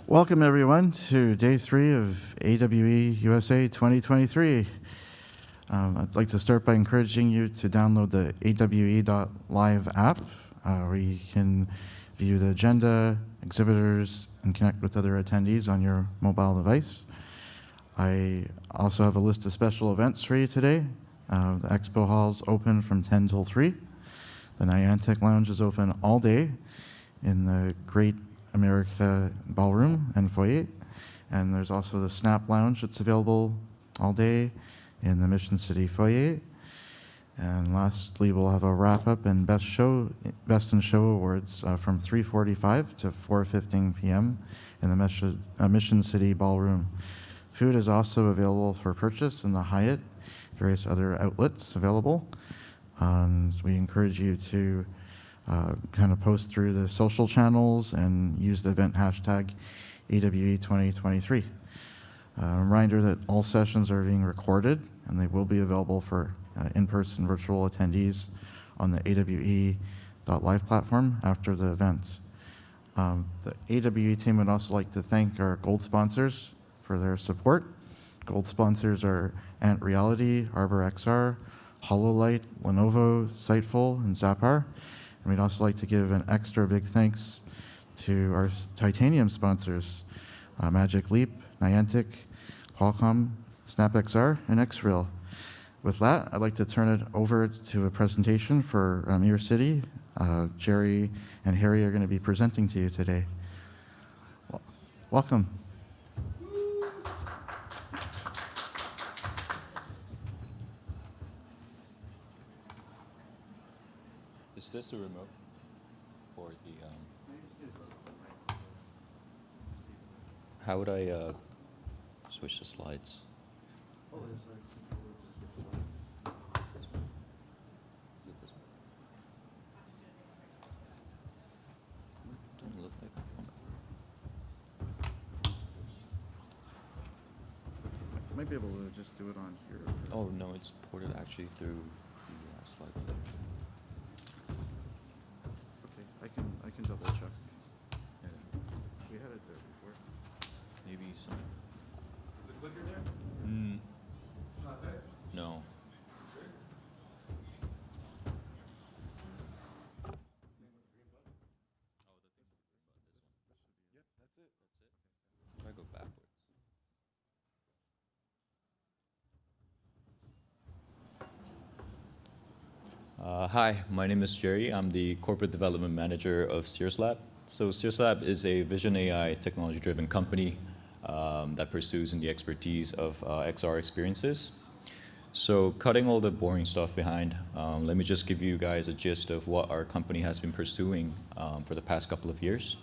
Welcome everyone to day 3 of AWE USA 2023. I'd like to start by encouraging you to download the awe.live app, where you can view the agenda, exhibitors, and connect with other attendees on your mobile device. I also have a list of special events for you today. The expo hall's open from 10 till 3. The Niantic Lounge is open all day in the Great America Ballroom and Foyer. And there's also the Snap Lounge that's available all day in the Mission City Foyer. And lastly, we'll have a wrap-up and Best in Show Awards from 3:45 to 4:15 p.m. in the Mission City Ballroom. Food is also available for purchase in the Hyatt, various other outlets available. And we encourage you to kind of post through the social channels and use the event hashtag AWE 2023. A reminder that all sessions are being recorded and they will be available for in-person virtual attendees on the awe.live platform after the event. The AWE team would also like to thank our gold sponsors for their support. Gold sponsors are Ant Reality, Arbor XR, HoloLight, Lenovo, Sightful, and Zappar. And we'd also like to give an extra big thanks to our titanium sponsors, Magic Leap, Niantic, Qualcomm, SnapXR, and XReal. With that, I'd like to turn it over to a presentation for MirrorCity. Jerry and Harry are going to be presenting to you today. Welcome. Is this the remote for the? How would I switch the slides? Is it this one? Doesn't look like that one. You might be able to just do it on here. Oh no, it's ported actually through the slides there. I can double check. Yeah. We had it there before. Maybe some. Is the clicker there? It's not there? No. Sure. Yep, that's it. If I go backwards. Hi, my name is Jerry. I'm the Corporate Development Manager of Cirrus Lab. So Cirrus Lab is a vision AI technology-driven company that pursues in the expertise of XR experiences. So cutting all the boring stuff behind, let me just give you guys a gist of what our company has been pursuing for the past couple of years.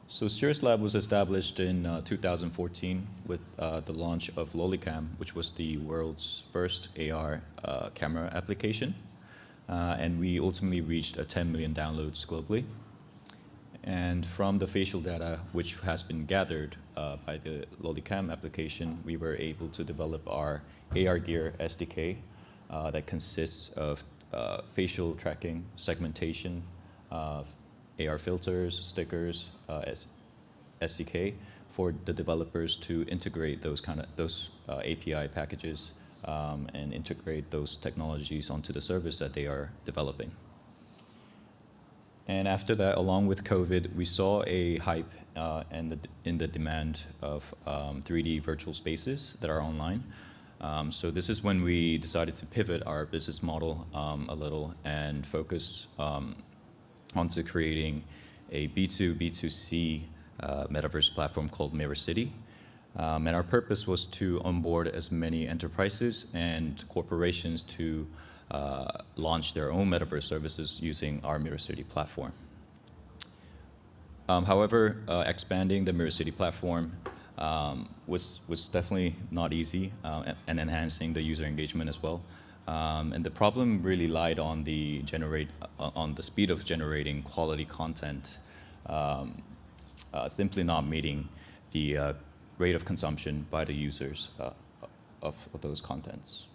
So Cirrus Lab was established in 2014 with the launch of Lolicam, which was the world's first AR camera application. And we ultimately reached 10 million downloads globally. And from the facial data, which has been gathered by the Lolicam application, we were able to develop our AR Gear SDK that consists of facial tracking, segmentation, AR filters, stickers, SDK for the developers to integrate those API packages and integrate those technologies onto the service that they are developing. And after that, along with COVID, we saw a hype in the demand of 3D virtual spaces that are online. So this is when we decided to pivot our business model a little and focus onto creating a B2, B2C metaverse platform called MirrorCity. And our purpose was to onboard as many enterprises and corporations to launch their own metaverse services using our MirrorCity platform. However, expanding the MirrorCity platform was definitely not easy, and enhancing the user engagement as well. And the problem really lied on the speed of generating quality content, simply not meeting the rate of consumption by the users of those contents.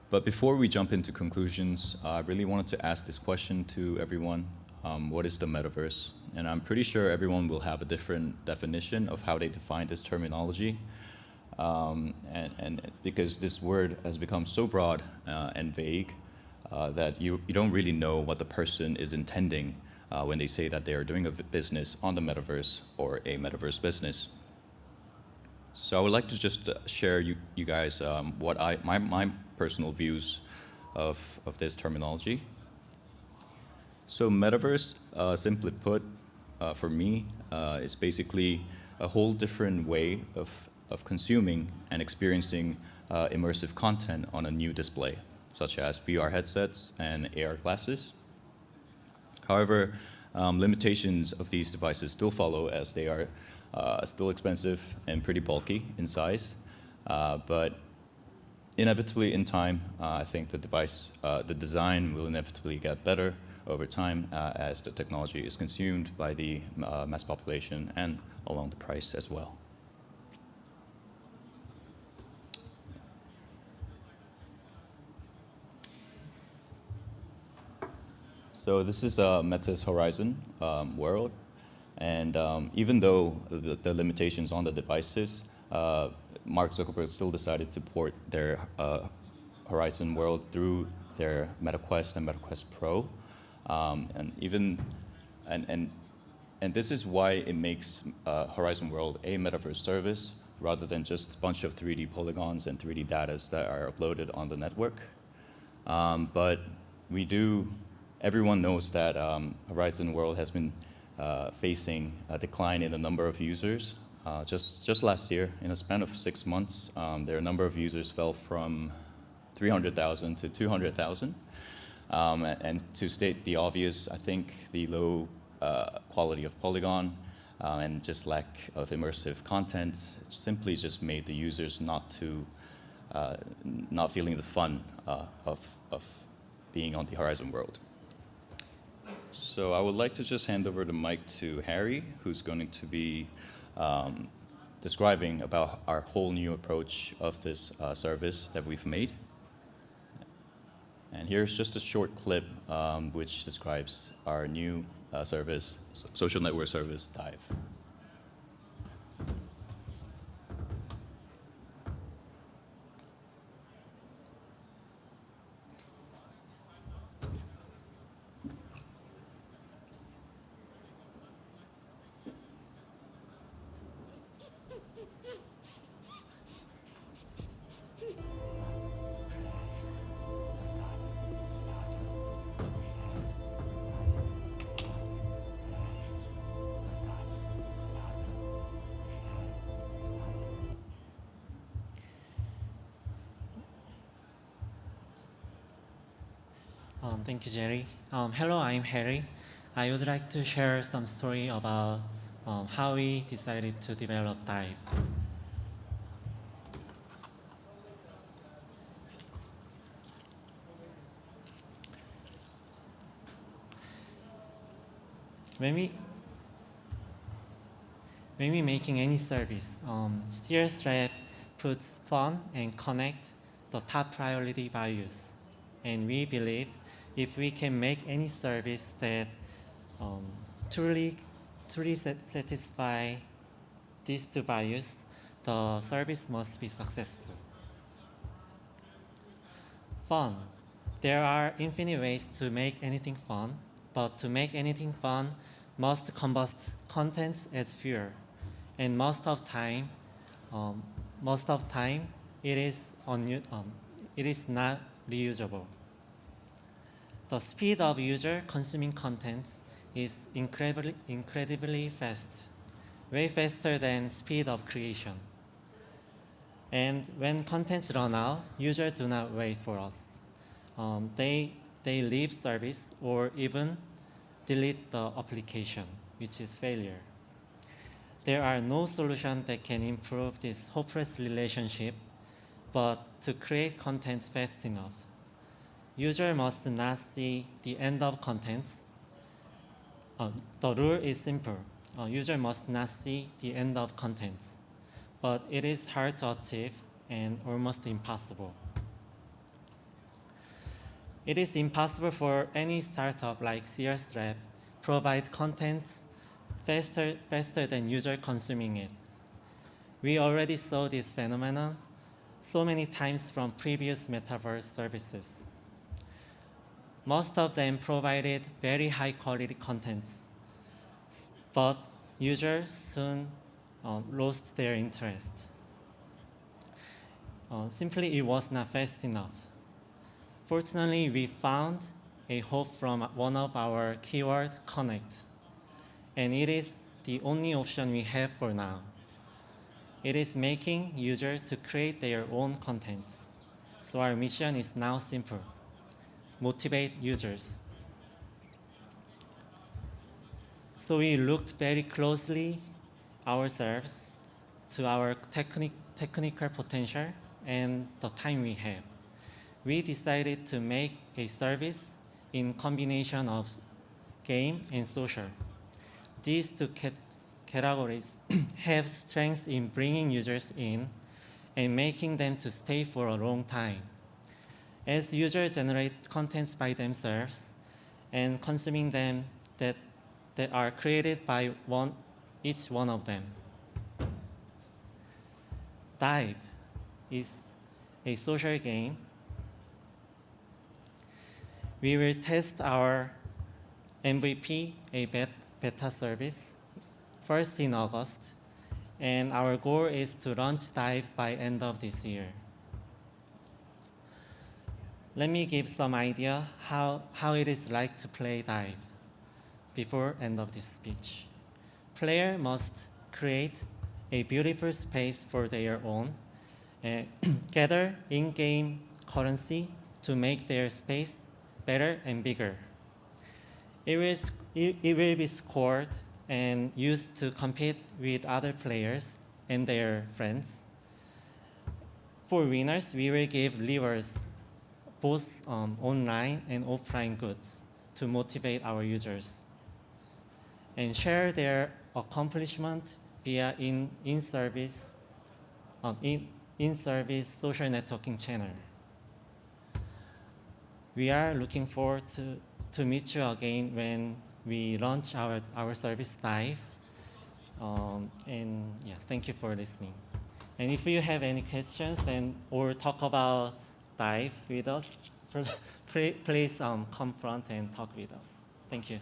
But before we jump into conclusions, I really wanted to ask this question to everyone. What is the metaverse? And I'm pretty sure everyone will have a different definition of how they define this terminology. And because this word has become so broad and vague that you don't really know what the person is intending when they say that they are doing a business on the metaverse or a metaverse business. So I would like to just share you guys what my personal views of this terminology. So metaverse, simply put, for me, is basically a whole different way of consuming and experiencing immersive content on a new display, such as VR headsets and AR glasses. However, limitations of these devices still follow, as they are still expensive and pretty bulky in size. But inevitably in time, I think the design will inevitably get better over time as the technology is consumed by the mass population and along the price as well. So this is Meta's Horizon world, and even though the limitations on the devices, Mark Zuckerberg still decided to port their Horizon world through their MetaQuest and MetaQuest Pro, and this is why it makes Horizon World a metaverse service rather than just a bunch of 3D polygons and 3D data that are uploaded on the network. But everyone knows that Horizon World has been facing a decline in the number of users. Just last year, in a span of 6 months, their number of users fell from 300,000 to 200,000. And to state the obvious, I think the low quality of polygon and just lack of immersive content simply just made the users not feeling the fun of being on the Horizon World. So I would like to just hand over the mic to Harry, who's going to be describing about our whole new approach of this service that we've made. And here's just a short clip which describes our new service, social network service, Dive. Thank you, Jerry. Hello, I'm Harry. I would like to share some story about how we decided to develop Dive. When we making any service, Sears Lab puts fun and connect the top priority values. And we believe if we can make any service that truly satisfy these two values, the service must be successful. Fun. There are infinite ways to make anything fun, but to make anything fun must combust contents as fuel, and most of time it is not reusable. The speed of user consuming content is incredibly fast, way faster than speed of creation. And when contents run out, users do not wait for us. They leave service or even delete the application, which is failure. There are no solutions that can improve this hopeless relationship, but to create content fast enough, user must not see the end of content. The rule is simple. User must not see the end of content, but it is hard to achieve and almost impossible. It is impossible for any startup like SearsLab provide content faster than user consuming it. We already saw this phenomenon so many times from previous metaverse services. Most of them provided very high quality contents, but users soon lost their interest. Simply, it was not fast enough. Fortunately, we found a hope from one of our keyword connect, and it is the only option we have for now. It is making users to create their own content. So our mission is now simple: motivate users. So we looked very closely ourselves to our technical potential and the time we have. We decided to make a service in combination of game and social. These two categories have strengths in bringing users in and making them to stay for a long time. As users generate contents by themselves and consuming them that are created by each one of them. Dive is a social game. We will test our MVP, a beta service, first in August, and our goal is to launch Dive by end of this year. Let me give some idea how it is like to play Dive before end of this speech. Player must create a beautiful space for their own and gather in-game currency to make their space better and bigger. It will be scored and used to compete with other players and their friends. For winners, we will give rewards, both online and offline goods, to motivate our users and share their accomplishment via in-service social networking channel. We are looking forward to meet you again when we launch our service Dive. And yeah, thank you for listening. And if you have any questions or talk about Dive with us, please come front and talk with us. Thank you.